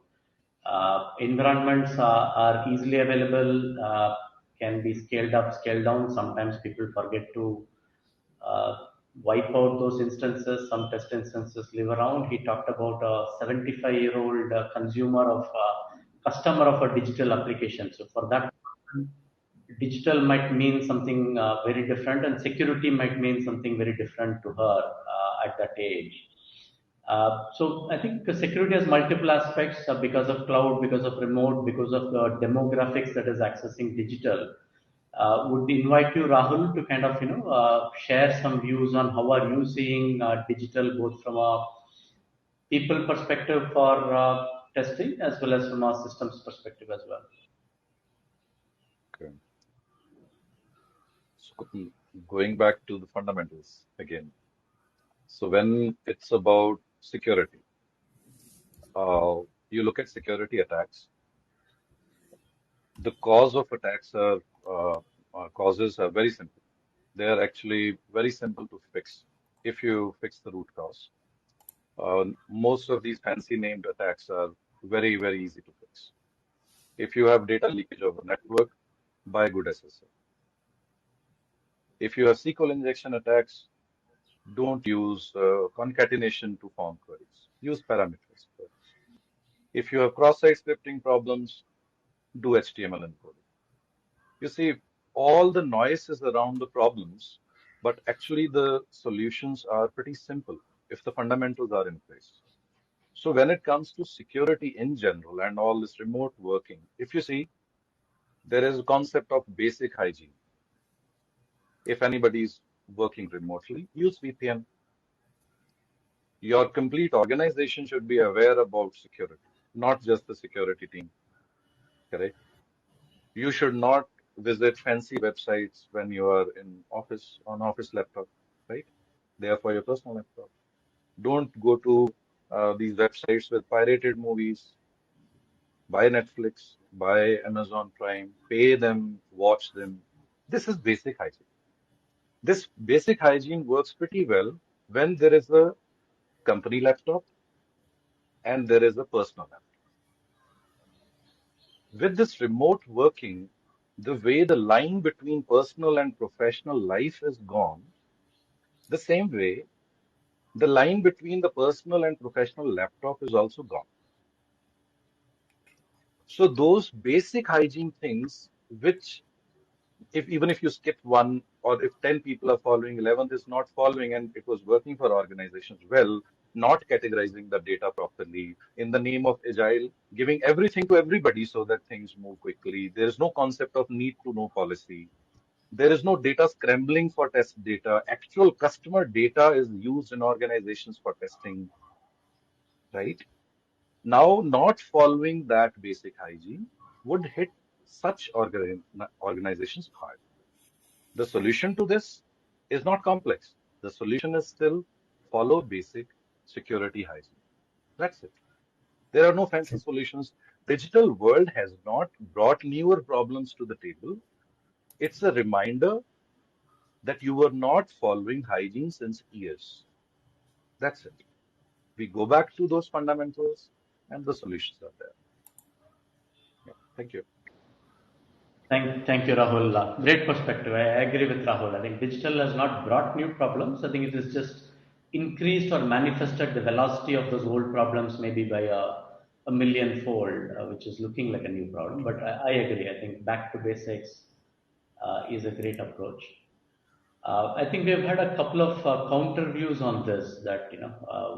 Environments are easily available, can be scaled up, scaled down. Sometimes people forget to uh, wipe out those instances. Some test instances live around. He talked about a 75-year-old customer of a digital application. So for that, digital might mean something very different, and security might mean something very different to her at that age. So I think security has multiple aspects because of cloud, because of remote, because of the demographics that is accessing digital. Would invite you, Rahul, to kind of share some views on how are you seeing digital, both from a people perspective for testing as well as from a systems perspective as well. Okay. So going back to the fundamentals again. So when it's about security, you look at security attacks. The cause of attacks causes are very simple. They are actually very simple to fix if you fix the root cause. Most of these fancy named attacks are very, very easy to fix. If you have data leakage over network, buy a good SSL. If you have SQL injection attacks, don't use concatenation to form queries. Use parameters. If you have cross-site scripting problems, do HTML encoding. You see, all the noise is around the problems, but actually the solutions are pretty simple if the fundamentals are in place. So when it comes to security in general and all this remote working, if you see, there is a concept of basic hygiene. If anybody is working remotely, use VPN. Your complete organization should be aware about security, not just the security team. Correct? You should not visit fancy websites when you are in office on office laptop, right? They are for your personal laptop. Don't go to these websites with pirated movies. Buy Netflix, buy Amazon Prime, pay them, watch them. This is basic hygiene. This basic hygiene works pretty well when there is a company laptop and there is a personal laptop. With this remote working, the way the line between personal and professional life is gone, the same way the line between the personal and professional laptop is also gone. So those basic hygiene things, which if even if you skip one, or if 10 people are following, 11th is not following, and it was working for organizations well, not categorizing the data properly in the name of agile, giving everything to everybody so that things move quickly. There is no concept of need to know policy. There is no data scrambling for test data. Actual customer data is used in organizations for testing, right? Now, not following that basic hygiene would hit such organizations hard. The solution to this is not complex. The solution is still follow basic security hygiene. That's it. There are no fancy solutions. Digital world has not brought newer problems to the table. It's a reminder that you were not following hygiene since years. That's it. We go back to those fundamentals and the solutions are there. Yeah. Thank you. Thank you, Rahul. Great perspective. I agree with Rahul. I think digital has not brought new problems. I think it has just increased or manifested the velocity of those old problems maybe by a million fold, which is looking like a new problem. But I agree. I think back to basics is a great approach. I think we've had a couple of counter views on this. That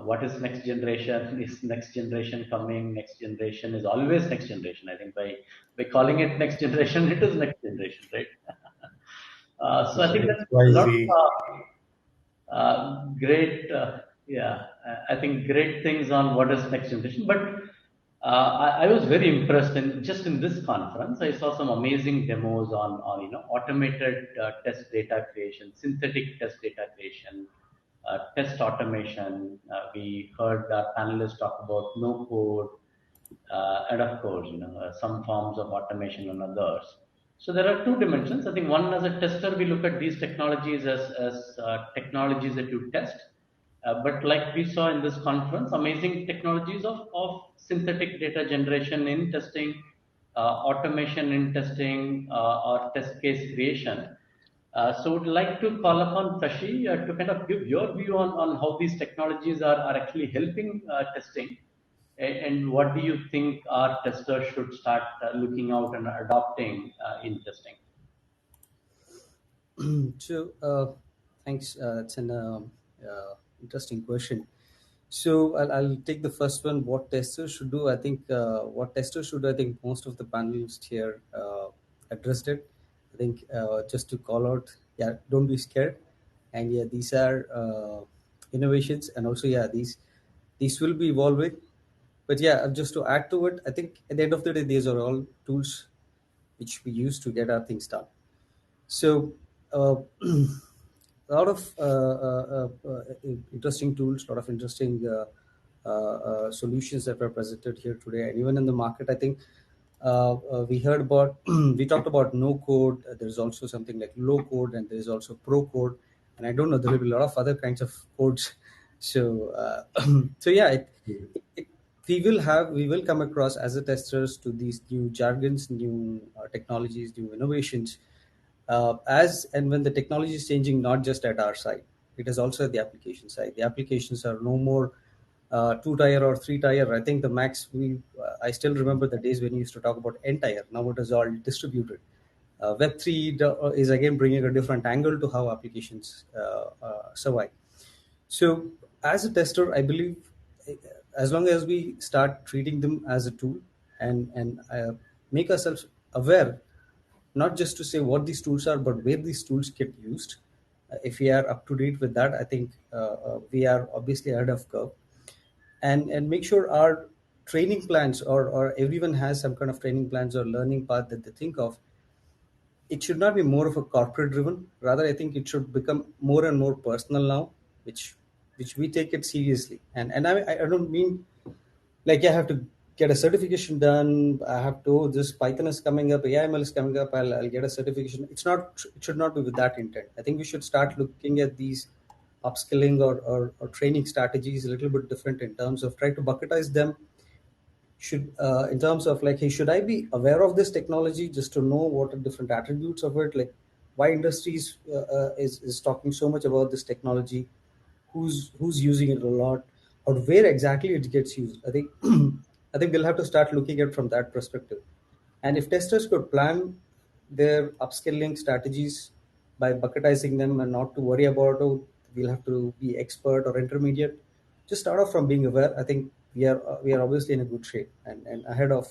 what is next generation? Is next generation coming? Next generation is always next generation. I think by calling it next generation, it is next generation, right? So I think that's a lot XYZ. of great, yeah, I think great things on what is next generation. But I was very impressed in just in this conference. I saw some amazing demos on automated test data creation, synthetic test data creation, test automation. We heard panelists talk about no code, and of course, some forms of automation and others. So there are two dimensions. I think one, as a tester, we look at these technologies as technologies that you test. But like we saw in this conference, amazing technologies of synthetic data generation in testing, automation in testing, or test case creation. So would like to call upon Tashi to kind of give your view on how these technologies are actually helping testing, and what do you think our testers should start looking out and adopting in testing? So, thanks. It's an interesting question. So, I'll take the first one. What testers should do? I think most of the panelists here addressed it. I think just to call out, yeah, don't be scared. And yeah, these are innovations, and also yeah, these will be evolving. But yeah, just to add to it, I think at the end of the day, these are all tools which we use to get our things done. So, a lot of interesting tools, a lot of interesting solutions that were presented here today, and even in the market. I think we heard about, we talked about no code. There's also something like low code, and there's also pro code, and I don't know, there will be a lot of other kinds of codes. So, so yeah, we will come across as a testers to these new jargons, new technologies, new innovations, as and when the technology is changing, not just at our side, it is also at the application side. The applications are no more 2-tier or 3-tier. I think the max I still remember the days when you used to talk about n-tier. Now it is all distributed. Web3 is again bringing a different angle to how applications survive. So as a tester, I believe as long as we start treating them as a tool and make ourselves aware, not just to say what these tools are, but where these tools get used. If we are up to date with that, I think we are obviously ahead of curve. And make sure our training plans, or everyone has some kind of training plans or learning path that they think of. It should not be more of a corporate driven. Rather, I think it should become more and more personal now, which we take it seriously. And I don't mean like I have to get a certification done. I have to, this Python is coming up, AIML is coming up, I'll get a certification. It should not be with that intent. I think we should start looking at these upskilling or training strategies a little bit different in terms of try to bucketize them. Should in terms of like, hey, should I be aware of this technology just to know what are different attributes of it? Like why industries is talking so much about this technology, who's using it a lot, or where exactly it gets used. I think I think we'll have to start looking at it from that perspective. And if testers could plan their upskilling strategies by bucketizing them and not to worry about, oh, we'll have to be expert or intermediate, just start off from being aware. I think we are obviously in a good shape and ahead of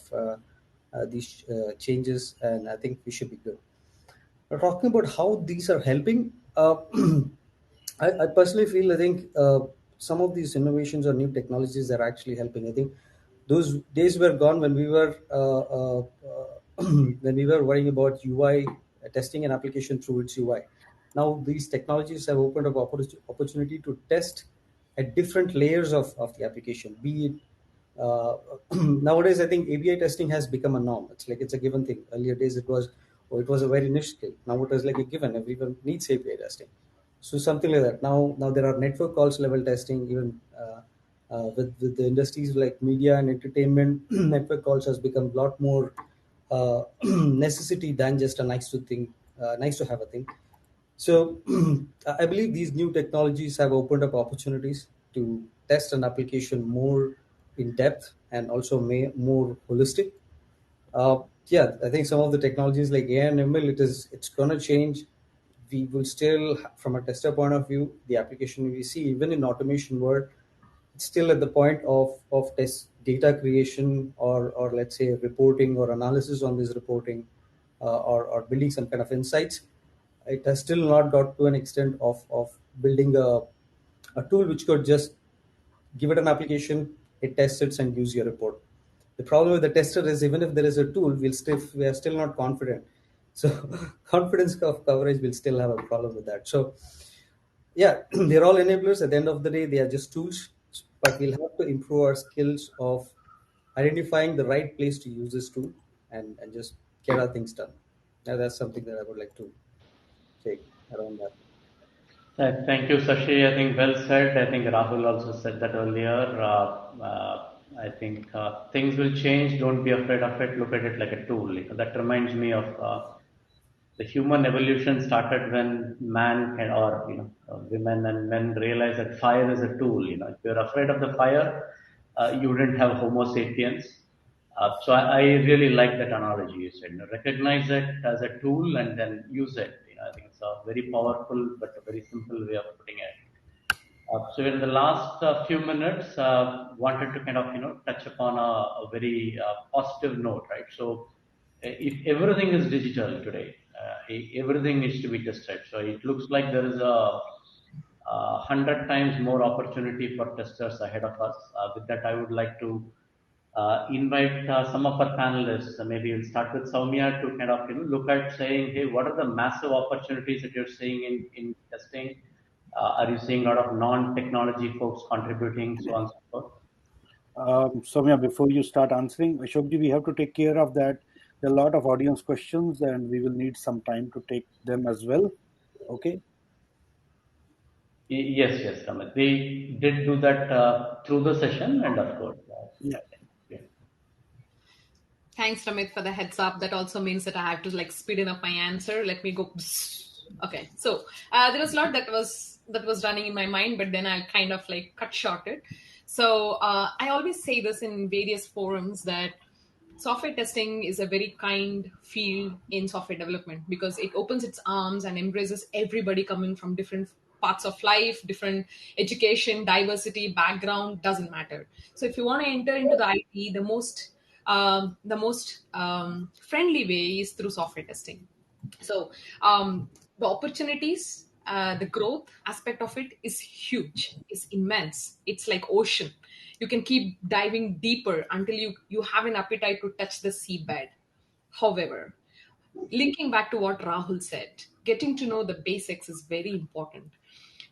these changes, and I think we should be good. Talking about how these are helping, I personally feel, I think some of these innovations or new technologies are actually helping. I think those days were gone when we were when we were worrying about UI, testing an application through its UI. Now these technologies have opened up opportunity to test at different layers of the application. Be it nowadays, I think API testing has become a norm. It's like it's a given thing. Earlier days, it was a very niche skill. Now it is like a given. Everyone needs API testing. So something like that. Now there are network calls level testing. Even with the industries like media and entertainment, network calls has become a lot more necessity than just a nice to have a thing. So I believe these new technologies have opened up opportunities to test an application more in depth and also more holistic. Yeah, I think some of the technologies like AI and ML, it's gonna change. We will still, from a tester point of view, the application we see even in automation world, it's still at the point of test data creation or let's say reporting or analysis on this reporting, or building some kind of insights. It has still not got to an extent of building a tool which could just give it an application, it tests it and gives you a report. The problem with the tester is even if there is a tool, we are still not confident. So confidence of coverage will still have a problem with that. So yeah, they're all enablers. At the end of the day, they are just tools, but we'll have to improve our skills of identifying the right place to use this tool and just get our things done. Now, that's something that I would like to say around that. Thank you, Sashi. I think well said. I think Rahul also said that earlier. I think things will change. Don't be afraid of it. Look at it like a tool. That reminds me of the human evolution started when man can, or women and men realized that fire is a tool. If you're afraid of the fire, you wouldn't have Homo sapiens. So I really like that analogy you said. Recognize it as a tool and then use it. I think it's a very powerful but a very simple way of putting it. So in the last few minutes, wanted to kind of touch upon a very positive note, right? So if everything is digital today, everything needs to be tested. So it looks like there is a 100 times more opportunity for testers ahead of us. With that, I would like to invite some of our panelists. Maybe we'll start with Sowmya to kind of look at saying, hey, what are the massive opportunities that you're seeing in testing? Are you seeing a lot of non-technology folks contributing, so on and so forth? Soumya, before you start answering, Ashokji, we have to take care of that. There are a lot of audience questions, and we will need some time to take them as well. Okay? Yes, Amit. We did do that through the session, and of course. Yeah. Thanks, Ramit, for the heads up. That also means that I have to speed up my answer. Let me go. Okay, so there was a lot that was running in my mind, but then I kind of cut short it. So I always say this in various forums that software testing is a very kind field in software development because it opens its arms and embraces everybody coming from different parts of life, different education, diversity, background, doesn't matter. So if you want to enter into the IT, the most friendly way is through software testing. So the opportunities, the growth aspect of it is huge, is immense. It's like ocean. You can keep diving deeper until you have an appetite to touch the seabed. However, linking back to what Rahul said, getting to know the basics is very important.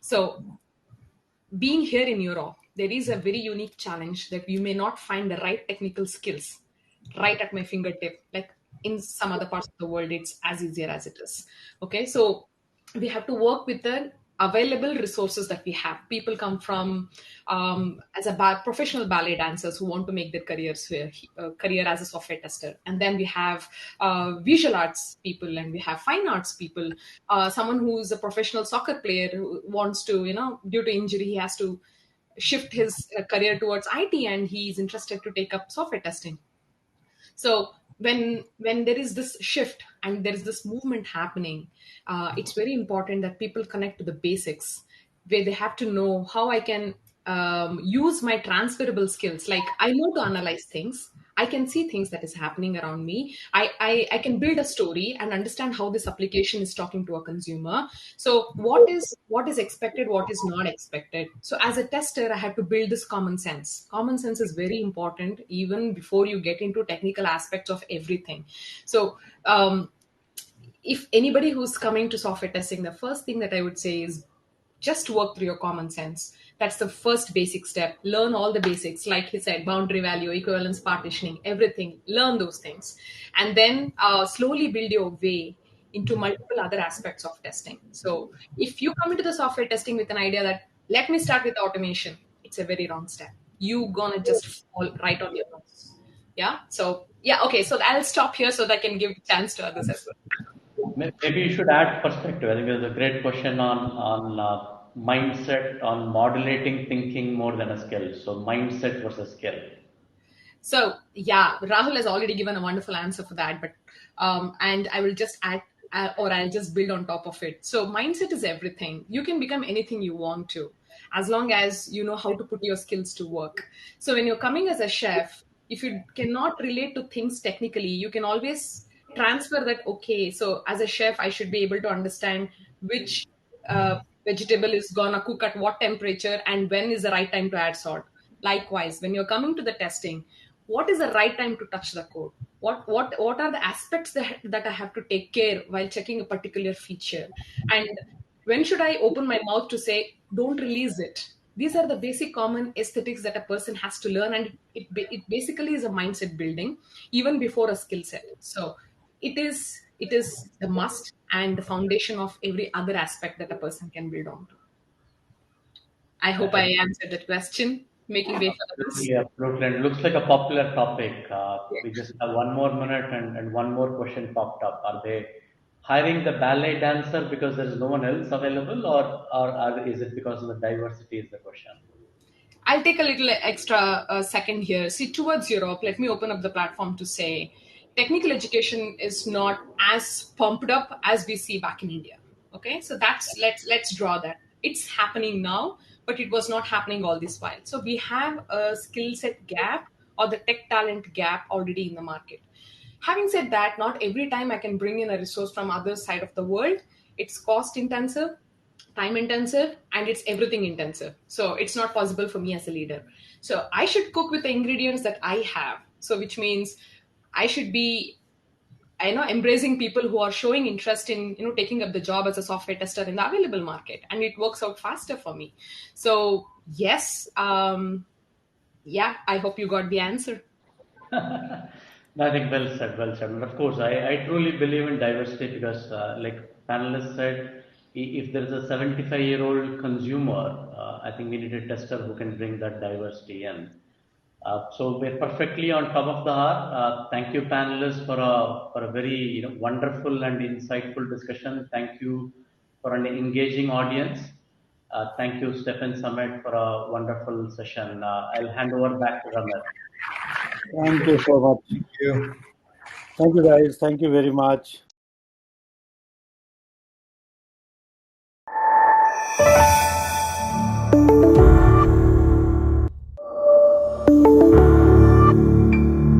So being here in Europe, there is a very unique challenge that you may not find the right technical skills right at my fingertip. Like in some other parts of the world, it's as easier as it is. Okay, so we have to work with the available resources that we have. People come from as a professional ballet dancers who want to make their career as a software tester, and then we have visual arts people, and we have fine arts people. Someone who's a professional soccer player who wants to, due to injury, he has to shift his career towards IT, and he's interested to take up software testing. So when there is this shift and there is this movement happening, it's very important that people connect to the basics, where they have to know how I can use my transferable skills. Like I know to analyze things, I can see things that is happening around me. I can build a story and understand how this application is talking to a consumer. So what is expected, what is not expected. So as a tester, I have to build this common sense. Common sense is very important even before you get into technical aspects of everything. So if anybody who's coming to software testing, the first thing that I would say is just work through your common sense. That's the first basic step. Learn all the basics, like he said, boundary value, equivalence partitioning, everything. Learn those things. And then slowly build your way into multiple other aspects of testing. So if you come into the software testing with an idea that, let me start with automation, it's a very wrong step. You gonna just fall right on your nose. Yeah. So yeah, okay. So I'll stop here so that I can give chance to others as well. Maybe you should add perspective. I think there's a great question on mindset, on modulating thinking more than a skill. So mindset versus skill. So yeah, Rahul has already given a wonderful answer for that, but and I will just add or I'll just build on top of it. So mindset is everything. You can become anything you want to, as long as you know how to put your skills to work. So when you're coming as a chef, if you cannot relate to things technically, you can always transfer that. Okay, so as a chef, I should be able to understand which vegetable is gonna cook at what temperature and when is the right time to add salt. Likewise, when you're coming to the testing, what is the right time to touch the code? What are the aspects that I have to take care while checking a particular feature? And when should I open my mouth to say, don't release it? These are the basic common aesthetics that a person has to learn, and it basically is a mindset building even before a skill set. So it is the must and the foundation of every other aspect that a person can build on to. I hope I answered that question, making way for others. Absolutely, absolutely. And it looks like a popular topic. Yeah. We just have one more minute and one more question popped up. Are they hiring the ballet dancer because there is no one else available, or is it because of the diversity is the question? I'll take a little extra second here. See, towards Europe, let me open up the platform to say technical education is not as pumped up as we see back in India. Okay, so that's let's draw that. It's happening now, but it was not happening all this while. So we have a skill set gap or the tech talent gap already in the market. Having said that, not every time I can bring in a resource from other side of the world. It's cost intensive, time intensive, and it's everything intensive. So it's not possible for me as a leader. So I should cook with the ingredients that I have. So which means I should be, I know, embracing people who are showing interest in, taking up the job as a software tester in the available market, and it works out faster for me. So yes, yeah, I hope you got the answer. No, I think well said, well said. And of course, I truly believe in diversity because, like panelists said, if there is a 75-year-old consumer, I think we need a tester who can bring that diversity in. So we're perfectly on top of the hour. Thank you, panelists, for a very wonderful and insightful discussion. Thank you for an engaging audience. Thank you, STeP-IN Summit, for a wonderful session. I'll hand over back to Ramesh. Thank you so much. Thank you. Thank you, guys. Thank you very much.